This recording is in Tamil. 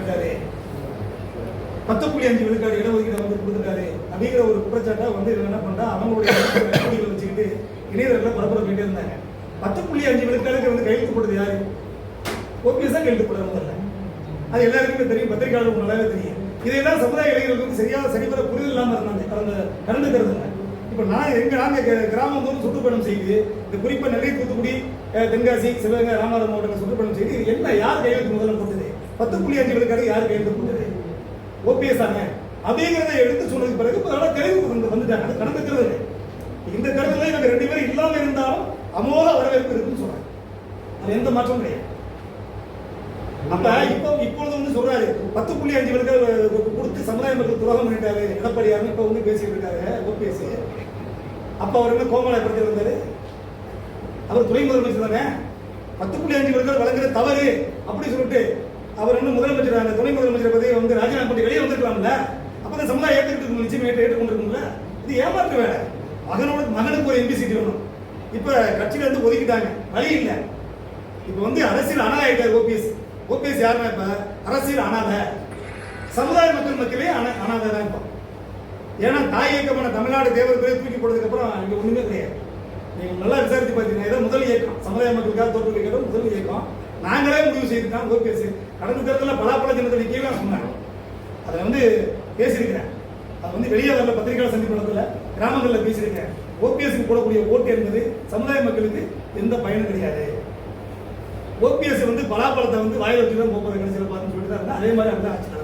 பண்ணிட்டாரு, 10.5 விழுக்காடு இடஒதுக்கீடு வந்து கொடுத்துட்டாரு அப்படிங்கிற ஒரு குற்றச்சாட்டை வந்து என்ன பண்ணா அவங்களுடைய நடவடிக்கைகளை வச்சுக்கிட்டு இணையதளத்தில் பரப்புரை போயிட்டே இருந்தாங்க. 10.5 விழுக்காடுக்கு வந்து கையெழுத்து போட்டது யாரு? ஓபிஎஸ் தான் கையெழுத்து போடுறது. அது எல்லாருக்குமே தெரியும், பத்திரிகையாளர்களுக்கு நல்லாவே தெரியும். இதையெல்லாம் சமுதாய இளைஞர்களுக்கு சரிவர புரிதல் இல்லாமல் இருந்தாங்க, கடந்துக்கிறது. இப்போ நாங்கள் கிராமம் தோறும் சுற்றுப்பயணம் செய்து இந்த குறிப்பாக நெல்லை, தூத்துக்குடி, தென்காசி, சிவகங்கை, ராமநாதபுரம் மாவட்டங்கள் சுற்றுப்பயணம் செய்து என்ன யார் கையெழுத்து முதல்ல போட்டது? 10.5 விழுக்காடு யார் கையெழுத்து போட்டது? ஓபிஎஸ் ஆங்க அப்படிங்கிறத எடுத்து சொன்னதுக்கு பிறகு அதெல்லாம் தெளிவு வந்துட்டாங்க. அது கடந்துக்கிறது. இந்த கருத்துல எனக்கு 2 பேரும் இல்லாம இருந்தாலும் அமோக வரவேற்பு இருக்குன்னு சொல்றாங்க. அது எந்த மாற்றமும் கிடையாது. அப்ப இப்பொழுது வந்து சொல்றாரு 10.5 விழுக்காடு கொடுத்து சமுதாய மக்கள் துரோகம் பண்ணிட்டாரு எடப்பாடியார் இப்ப வந்து பேசிட்டு இருக்காரு ஓபிஎஸ். அப்ப அவர் என்ன கோமாளப்படுத்தி இருந்தாரு? அவர் துணை முதலமைச்சர் தானே. 10.5 விழுக்காடு வழங்குற தவறு அப்படி சொல்லிட்டு அவர் வந்து முதலமைச்சர், அந்த துணை முதலமைச்சர் பதவியை வந்து ராஜினாமா பண்ணி வெளியே வந்துருக்கலாம்ல. அப்ப சமுதாயம் ஏற்றுக்கிட்டு நிச்சயம் ஏற்றுக்கொண்டிருக்கும்ல. இது ஏமாற்று வேலை. மகனுக்கு ஒரு எம்பி சீட் வேணும். இப்ப கட்சியில இருந்து ஒதுக்கிட்டாங்க, வழி இல்லை. இப்ப வந்து அரசியல் அனாதை ஆயிட்டார் ஓபிஎஸ். ஓபிஎஸ் யாருன்னா இப்ப அரசியல் அனாதை, சமுதாய மக்கள் மக்களே அனாதை தான் இப்போ. ஏன்னா தாய் இயக்கமான தமிழ்நாடு தேவர் பேரை தூக்கி போட்டதுக்கு அப்புறம் இங்க ஒண்ணுமே கிடையாது. நீங்க நல்லா விசாரிச்சு பார்த்தீங்கன்னா ஏதோ முதல் இயக்கம் சமுதாய மக்களுக்காக தோற்றுவிக்கிற முதல் இயக்கம் நாங்களே முடிவு செய்துதான் ஓபிஎஸ். கடந்த தேர்தலில் பலாப்பழ ஜனத்தை கீழே சொன்னாங்க. அதை வந்து பேசியிருக்கிறேன். அது வந்து வெளியே வரல, பத்திரிகையாளர் சந்திப்பு கிராமங்களில் பேசியிருக்கேன். ஓபிஎஸ்க்கு போடக்கூடிய ஓட்டு என்பது சமுதாய மக்களுக்கு எந்த பயனும் கிடையாது. ஓபிஎஸ் வந்து பலாப்பழத்தை வந்து வாயில வச்சுதான் போக்குவரத்து கடைசியில் பார்த்துன்னு சொல்லிட்டு தான் இருந்தா அதே மாதிரி அப்படிதான் ஆச்சு.